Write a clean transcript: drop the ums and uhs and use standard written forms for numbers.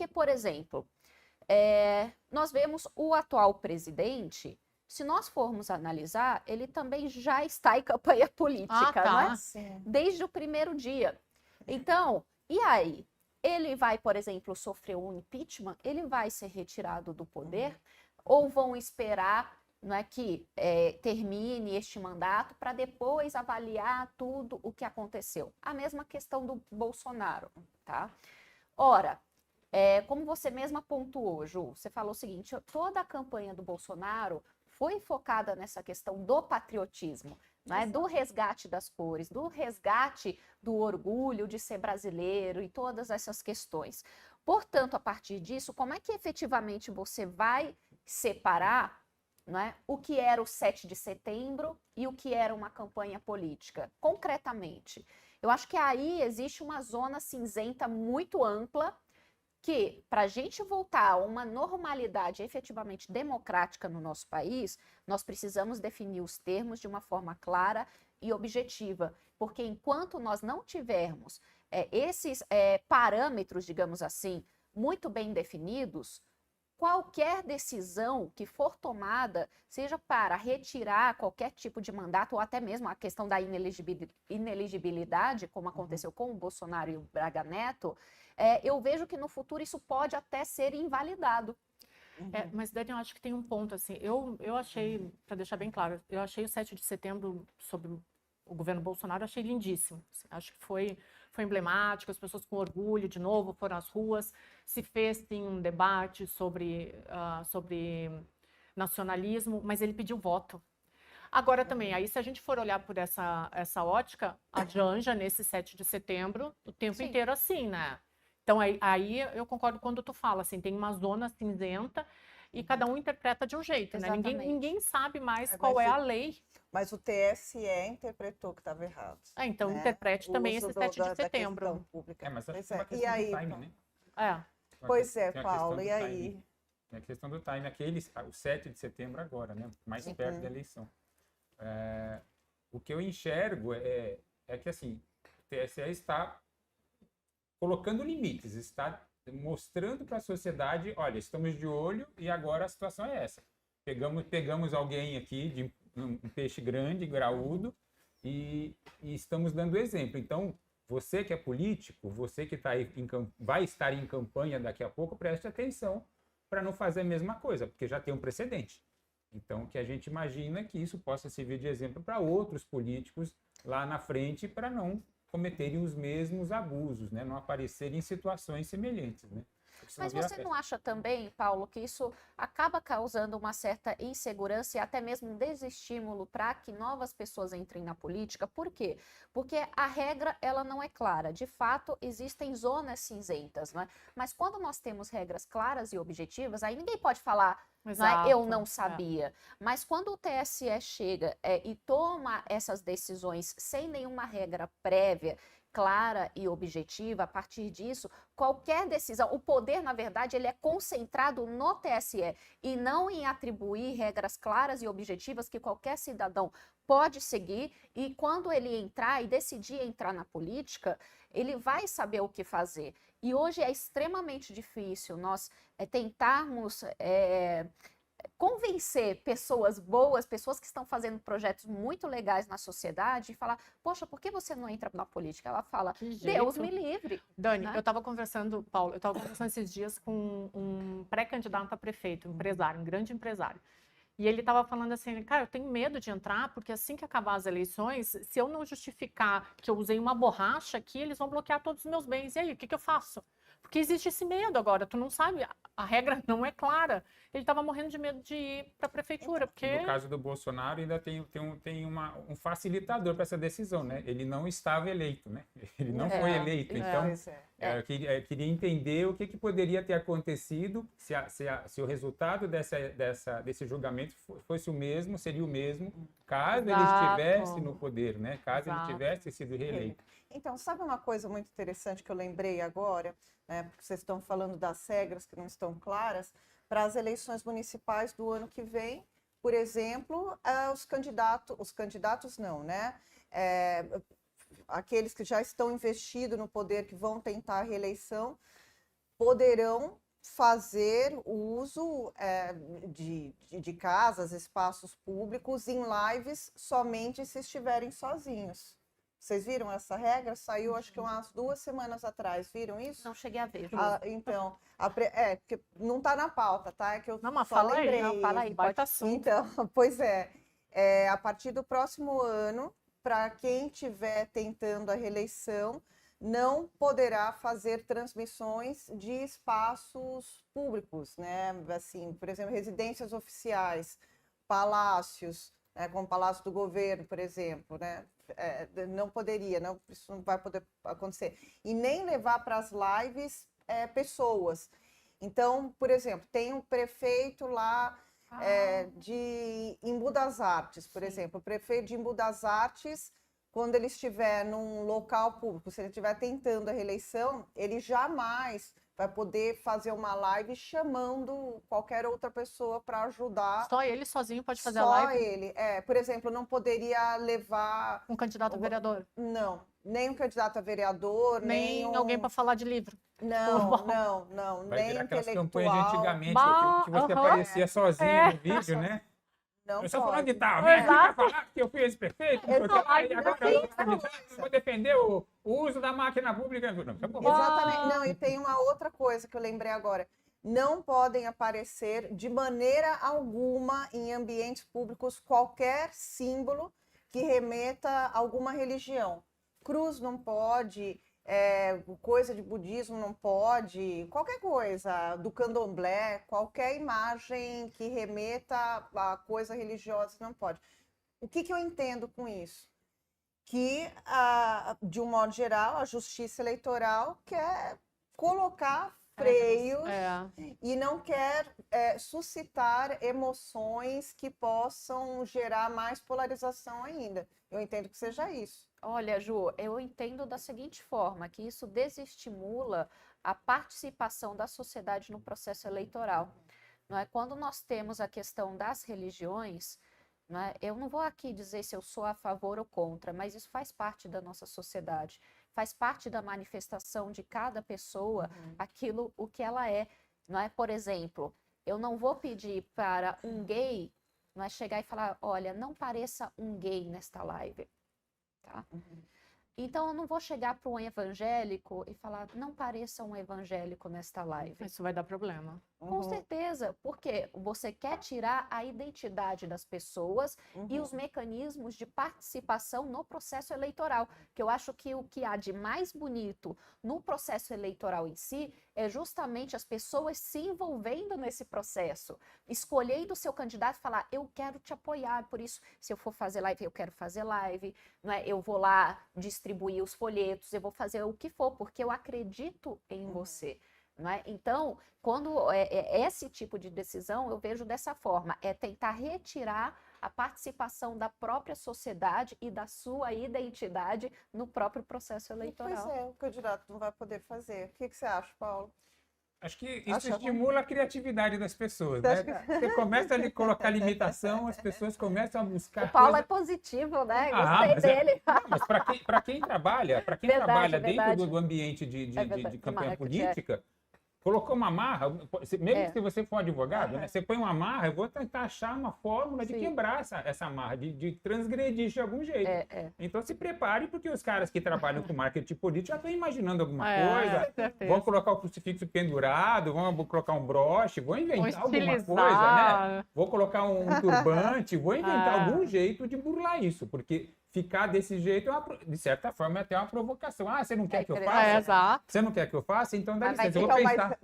Porque, por exemplo, nós vemos o atual presidente, se nós formos analisar, ele também já está em campanha política, não é? Sim. Desde o primeiro dia. Então, e aí? Ele vai, por exemplo, sofrer um impeachment? Ele vai ser retirado do poder? Ou vão esperar, não é, que termine este mandato para depois avaliar tudo o que aconteceu? A mesma questão do Bolsonaro, tá? Ora, como você mesma pontuou, Ju, você falou o seguinte, toda a campanha do Bolsonaro foi focada nessa questão do patriotismo, né? Do resgate das cores, do resgate do orgulho de ser brasileiro e todas essas questões. Portanto, a partir disso, como é que efetivamente você vai separar, né, o que era o 7 de setembro e o que era uma campanha política, concretamente? Eu acho que aí existe uma zona cinzenta muito ampla que, para a gente voltar a uma normalidade efetivamente democrática no nosso país, nós precisamos definir os termos de uma forma clara e objetiva, porque enquanto nós não tivermos esses parâmetros, digamos assim, muito bem definidos, qualquer decisão que for tomada, seja para retirar qualquer tipo de mandato, ou até mesmo a questão da ineligibilidade, como aconteceu com o Bolsonaro e o Braga Neto, eu vejo que no futuro isso pode até ser invalidado. Mas, Dani, eu acho que tem um ponto, assim, eu achei, para deixar bem claro, eu achei o 7 de setembro, sob o governo Bolsonaro, eu achei lindíssimo. Assim, acho que foi emblemático, as pessoas com orgulho, de novo, foram às ruas, se fez, sim, um debate sobre nacionalismo, mas ele pediu voto. Agora também, aí se a gente for olhar por essa ótica, a Janja, nesse 7 de setembro, o tempo Sim. inteiro assim, né? Então, aí eu concordo quando tu fala, assim, tem uma zona cinzenta e cada um interpreta de um jeito, né? Ninguém sabe mais qual é a lei. Mas o TSE interpretou que estava errado. Então, né? interprete também esse 7 de setembro. Da pública. Mas acho Pois que é uma E questão aí, do timing, Paulo? né? Pois Tem a Paulo, questão e do aí? timing. Tem a questão do timing, o 7 de setembro agora, né? Mais perto da eleição. O que eu enxergo é que, assim, o TSE está colocando limites, está mostrando para a sociedade, olha, estamos de olho e agora a situação é essa. Pegamos alguém aqui de um peixe grande, graúdo, e estamos dando exemplo. Então, você que é político, você que vai estar em campanha daqui a pouco, preste atenção para não fazer a mesma coisa, porque já tem um precedente. Então, que a gente imagina que isso possa servir de exemplo para outros políticos lá na frente, para não cometerem os mesmos abusos, né? Não aparecerem em situações semelhantes, né? Mas você não acha também, Paulo, que isso acaba causando uma certa insegurança e até mesmo um desestímulo para que novas pessoas entrem na política? Por quê? Porque a regra, ela não é clara. De fato, existem zonas cinzentas, não é? Mas quando nós temos regras claras e objetivas, aí ninguém pode falar, não é, eu não sabia. Mas quando o TSE chega e toma essas decisões sem nenhuma regra prévia, clara e objetiva, a partir disso, qualquer decisão, o poder, na verdade, ele é concentrado no TSE e não em atribuir regras claras e objetivas que qualquer cidadão pode seguir, e quando ele entrar e decidir entrar na política, ele vai saber o que fazer. E hoje é extremamente difícil nós tentarmos convencer pessoas boas, pessoas que estão fazendo projetos muito legais na sociedade e falar, poxa, por que você não entra na política? Ela fala, Deus me livre. Dani, né? eu estava conversando, Paulo, esses dias com um pré-candidato a prefeito, um empresário, um grande empresário. E ele estava falando assim, cara, eu tenho medo de entrar, porque assim que acabar as eleições, se eu não justificar que eu usei uma borracha aqui, eles vão bloquear todos os meus bens. E aí, o que eu faço? Porque existe esse medo agora, tu não sabe, a regra não é clara. Ele estava morrendo de medo de ir para a prefeitura, porque... No caso do Bolsonaro, ainda tem um facilitador para essa decisão, né? Ele não estava eleito, né? Ele não foi eleito. Então, eu queria entender o que poderia ter acontecido se o resultado desse julgamento fosse o mesmo, seria o mesmo, caso ele estivesse no poder, né? Caso ele tivesse sido reeleito. Então, sabe uma coisa muito interessante que eu lembrei agora, né, porque vocês estão falando das regras que não estão claras, para as eleições municipais do ano que vem, por exemplo, os candidatos não, né? Aqueles que já estão investidos no poder, que vão tentar a reeleição, poderão fazer o uso de casas, espaços públicos em lives somente se estiverem sozinhos. Vocês viram essa regra? Saiu acho que umas 2 semanas atrás. Viram isso? Não cheguei a ver. Ju. Então, porque não está na pauta, tá? É que eu Não, mas só fala aí, lembrei. não, fala aí. Baita assunto. Então, pois a partir do próximo ano, para quem estiver tentando a reeleição, não poderá fazer transmissões de espaços públicos, né? Assim, por exemplo, residências oficiais, palácios, né? Como o Palácio do Governo, por exemplo, né? Não poderia, não, isso não vai poder acontecer. E nem levar para as lives pessoas. Então, por exemplo, tem um prefeito lá de Embu das Artes, por exemplo. O prefeito de Embu das Artes, quando ele estiver num local público, se ele estiver tentando a reeleição, ele jamais vai poder fazer uma live chamando qualquer outra pessoa para ajudar. Só ele sozinho pode fazer a Só live? ele. Por exemplo, não poderia levar... Um candidato a vereador? Não, nem um candidato a vereador, Nem alguém para falar de livro? Não, Vai nem virar aquelas intelectual. campanhas de antigamente, Bah, que você aham. aparecia sozinho no vídeo, né? Não Eu só pode. falando de tal, vem aqui pra Exato. falar que eu fui ex-prefeito, não sei o que lá, e agora eu sou candidato, eu vou defender o uso da máquina pública. Não, tá bom. Exatamente. Não, e tem uma outra coisa que eu lembrei agora. Não podem aparecer de maneira alguma em ambientes públicos qualquer símbolo que remeta a alguma religião. Cruz não pode, coisa de budismo não pode, qualquer coisa do candomblé, qualquer imagem que remeta a coisa religiosa não pode. O que eu entendo com isso? Que, de um modo geral, a justiça eleitoral quer colocar freios e não quer suscitar emoções que possam gerar mais polarização ainda. Eu entendo que seja isso. Olha, Ju, eu entendo da seguinte forma, que isso desestimula a participação da sociedade no processo eleitoral. Não é? Quando nós temos a questão das religiões, não é? Eu não vou aqui dizer se eu sou a favor ou contra, mas isso faz parte da nossa sociedade, faz parte da manifestação de cada pessoa, aquilo o que ela é. Não é? Por exemplo, eu não vou pedir para um gay, não é, chegar e falar, olha, não pareça um gay nesta live. Tá? Então, eu não vou chegar para um evangélico e falar, não pareça um evangélico nesta live. Isso vai dar problema. Com certeza, porque você quer tirar a identidade das pessoas e os mecanismos de participação no processo eleitoral, que eu acho que o que há de mais bonito no processo eleitoral em si é justamente as pessoas se envolvendo nesse processo, escolhendo o seu candidato e falar, eu quero te apoiar, por isso, se eu for fazer live, eu quero fazer live, não é? Eu vou lá distribuir os folhetos, eu vou fazer o que for, porque eu acredito em você. Não é? Então, quando esse tipo de decisão, eu vejo dessa forma, é tentar retirar a participação da própria sociedade e da sua identidade no próprio processo eleitoral. Pois o candidato não vai poder fazer. O que você acha, Paulo? Acho que isso estimula a criatividade das pessoas, né? Você começa a colocar limitação, as pessoas começam a buscar. O Paulo é positivo, né? Gostei dele. Mas para quem trabalha, dentro do ambiente de campanha política, colocou uma marra, mesmo que você for advogado, né? Você põe uma marra, eu vou tentar achar uma fórmula de quebrar essa marra, de transgredir de algum jeito. Então se prepare, porque os caras que trabalham com marketing político já estão imaginando alguma coisa, vão colocar o crucifixo pendurado, vão colocar um broche, vão inventar alguma coisa, né? Vou colocar um turbante, vou inventar algum jeito de burlar isso, porque ficar desse jeito, de certa forma, é até uma provocação. Ah, você não quer que eu faça? Exato. Você não quer que eu faça? Então dá Mas vai licença, eu vou pensar.